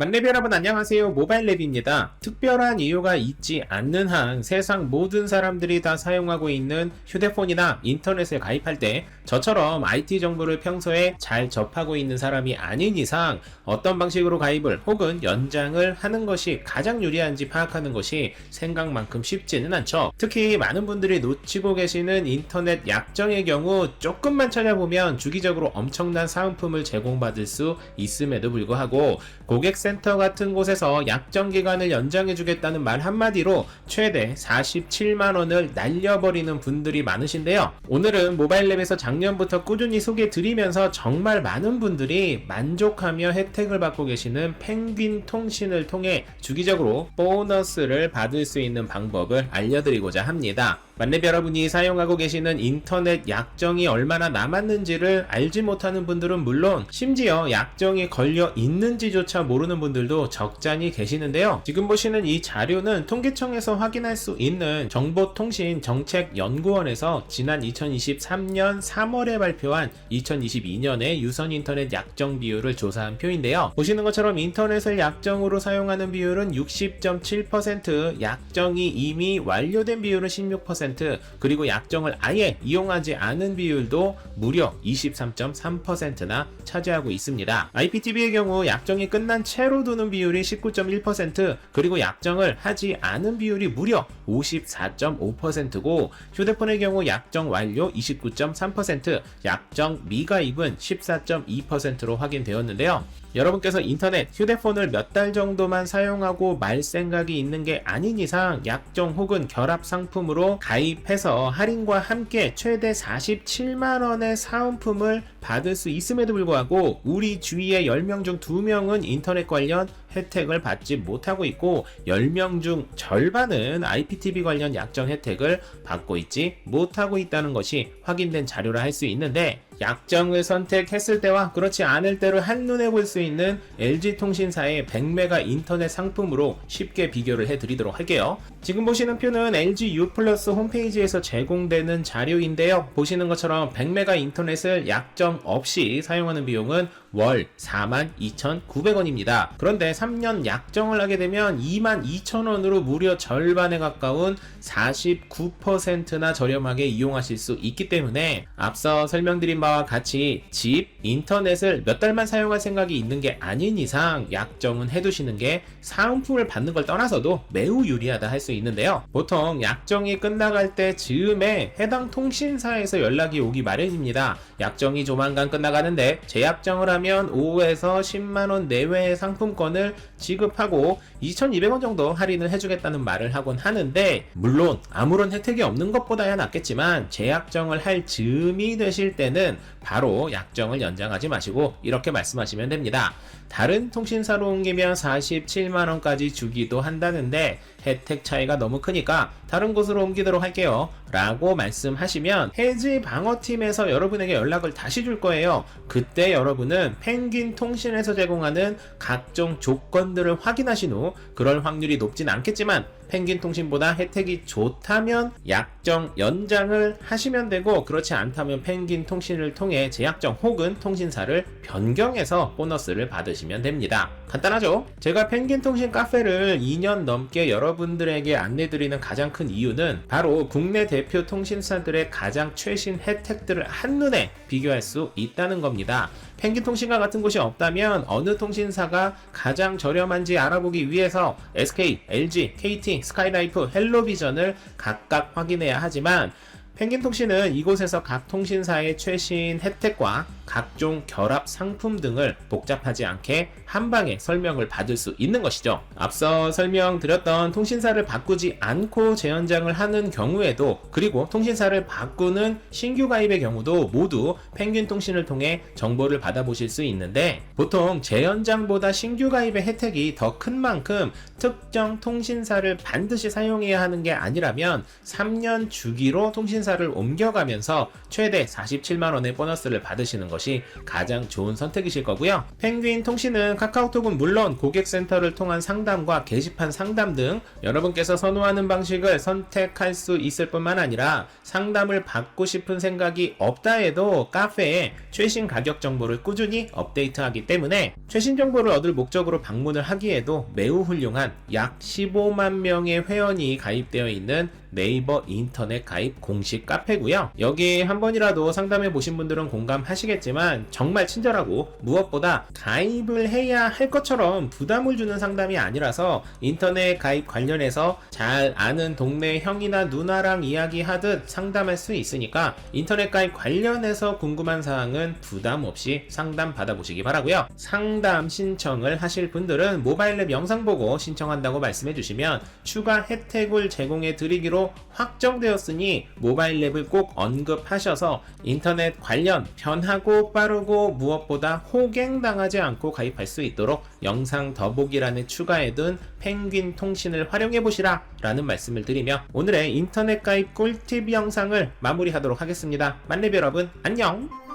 만렙 여러분 안녕하세요. 모바일랩입니다. 특별한 이유가 있지 않는 한 세상 모든 사람들이 다 사용하고 있는 휴대폰이나 인터넷에 가입할 때 저처럼 IT 정보를 평소에 잘 접하고 있는 사람이 아닌 이상 어떤 방식으로 가입을 혹은 연장을 하는 것이 가장 유리한지 파악하는 것이 생각만큼 쉽지는 않죠. 특히 많은 분들이 놓치고 계시는 인터넷 약정의 경우 조금만 찾아보면 주기적으로 엄청난 사은품을 제공받을 수 있음에도 불구하고 고객센터 같은 곳에서 약정 기간을 연장해 주겠다는 말 한마디로 최대 47만원을 날려버리는 분들이 많으신데요. 오늘은 모바일랩에서 작년부터 꾸준히 소개해 드리면서 정말 많은 분들이 만족하며 혜택을 받고 계시는 펭귄 통신을 통해 주기적으로 보너스를 받을 수 있는 방법을 알려드리고자 합니다. 만렙 여러분이 사용하고 계시는 인터넷 약정이 얼마나 남았는지를 알지 못하는 분들은 물론 심지어 약정이 걸려 있는지조차 모르는 분들도 적잖이 계시는데요. 지금 보시는 이 자료는 통계청에서 확인할 수 있는 정보통신정책연구원에서 지난 2023년 3월에 발표한 2022년의 유선 인터넷 약정 비율을 조사한 표인데요. 보시는 것처럼 인터넷을 약정으로 사용하는 비율은 60.7%, 약정이 이미 완료된 비율은 16%, 그리고 약정을 아예 이용하지 않은 비율도 무려 23.3%나 차지하고 있습니다. IPTV의 경우 약정이 끝난 채로 두는 비율이 19.1%, 그리고 약정을 하지 않은 비율이 무려 54.5%고 휴대폰의 경우 약정 완료 29.3%, 약정 미가입은 14.2%로 확인되었는데요. 여러분께서 인터넷, 휴대폰을 몇 달 정도만 사용하고 말 생각이 있는 게 아닌 이상 약정 혹은 결합 상품으로 가입해서 할인과 함께 최대 47만원의 사은품을 받을 수 있음에도 불구하고 우리 주위에 10명 중 2명은 인터넷 관련 혜택을 받지 못하고 있고 10명 중 절반은 IPTV 관련 약정 혜택을 받고 있지 못하고 있다는 것이 확인된 자료라 할 수 있는데, 약정을 선택했을 때와 그렇지 않을 때를 한눈에 볼 수 있는 LG통신사의 100메가 인터넷 상품으로 쉽게 비교를 해드리도록 할게요. 지금 보시는 표는 LG U+ 홈페이지에서 제공되는 자료인데요. 보시는 것처럼 100메가 인터넷을 약정 없이 사용하는 비용은 월 42,900원입니다. 그런데 3년 약정을 하게 되면 22,000원으로 무려 절반에 가까운 49%나 저렴하게 이용하실 수 있기 때문에 앞서 설명드린 바와 같이 집, 인터넷을 몇 달만 사용할 생각이 있는 게 아닌 이상 약정은 해두시는 게 사은품을 받는 걸 떠나서도 매우 유리하다 할 수 있는데요. 보통 약정이 끝나갈 때 즈음에 해당 통신사에서 연락이 오기 마련입니다. 약정이 조만간 끝나가는데 재약정을 하면 5에서 10만원 내외의 상품권을 지급하고 2,200원 정도 할인을 해주겠다는 말을 하곤 하는데, 물론 아무런 혜택이 없는 것보다야 낫겠지만 재약정을 할 즈음이 되실 때는 바로 약정을 연장하지 마시고 이렇게 말씀하시면 됩니다. 다른 통신사로 옮기면 47만원까지 주기도 한다는데 혜택 차이가 너무 크니까 다른 곳으로 옮기도록 할게요 라고 말씀하시면 해지 방어팀에서 여러분에게 연락을 다시 줄 거예요. 그때 여러분은 펭귄 통신에서 제공하는 각종 조건들을 확인하신 후, 그럴 확률이 높진 않겠지만 펭귄 통신보다 혜택이 좋다면 약정 연장을 하시면 되고, 그렇지 않다면 펭귄 통신을 통해 재약정 혹은 통신사를 변경해서 보너스를 받으시면 됩니다. 간단하죠? 제가 펭귄 통신 카페를 2년 넘게 여러분들에게 안내드리는 가장 큰 이유는 바로 국내 대표 통신사들의 가장 최신 혜택들을 한눈에 비교할 수 있다는 겁니다. 펭귄 통신과 같은 곳이 없다면 어느 통신사가 가장 저렴한지 알아보기 위해서 SK, LG, KT, 스카이라이프, 헬로비전을 각각 확인해야 하지만 펭귄 통신은 이곳에서 각 통신사의 최신 혜택과 각종 결합 상품 등을 복잡하지 않게 한방에 설명을 받을 수 있는 것이죠. 앞서 설명드렸던 통신사를 바꾸지 않고 재연장을 하는 경우에도, 그리고 통신사를 바꾸는 신규 가입의 경우도 모두 펭귄 통신을 통해 정보를 받아보실 수 있는데, 보통 재연장보다 신규 가입의 혜택이 더 큰 만큼 특정 통신사를 반드시 사용해야 하는 게 아니라면 3년 주기로 통신사 회사를 옮겨가면서 최대 47만원의 보너스를 받으시는 것이 가장 좋은 선택이실 거고요. 펭귄 통신은 카카오톡은 물론 고객센터를 통한 상담과 게시판 상담 등 여러분께서 선호하는 방식을 선택할 수 있을 뿐만 아니라 상담을 받고 싶은 생각이 없다 해도 카페에 최신 가격 정보를 꾸준히 업데이트하기 때문에 최신 정보를 얻을 목적으로 방문을 하기에도 매우 훌륭한 약 15만 명의 회원이 가입되어 있는 네이버 인터넷 가입 공식 카페고요. 여기 한 번이라도 상담해 보신 분들은 공감하시겠지만 정말 친절하고 무엇보다 가입을 해야 할 것처럼 부담을 주는 상담이 아니라서 인터넷 가입 관련해서 잘 아는 동네 형이나 누나랑 이야기하듯 상담할 수 있으니까 인터넷 가입 관련해서 궁금한 사항은 부담 없이 상담 받아보시기 바라고요. 상담 신청을 하실 분들은 모바일 앱 영상 보고 신청한다고 말씀해 주시면 추가 혜택을 제공해 드리기로 확정되었으니 모바일 앱을 꼭 언급하셔서 인터넷 관련 편하고 빠르고 무엇보다 호갱당하지 않고 가입할 수 있도록 영상 더보기란에 추가해둔 펭귄 통신을 활용해 보시라 라는 말씀을 드리며 오늘의 인터넷 가입 꿀팁 영상을 마무리하도록 하겠습니다. 만렙 여러분 안녕.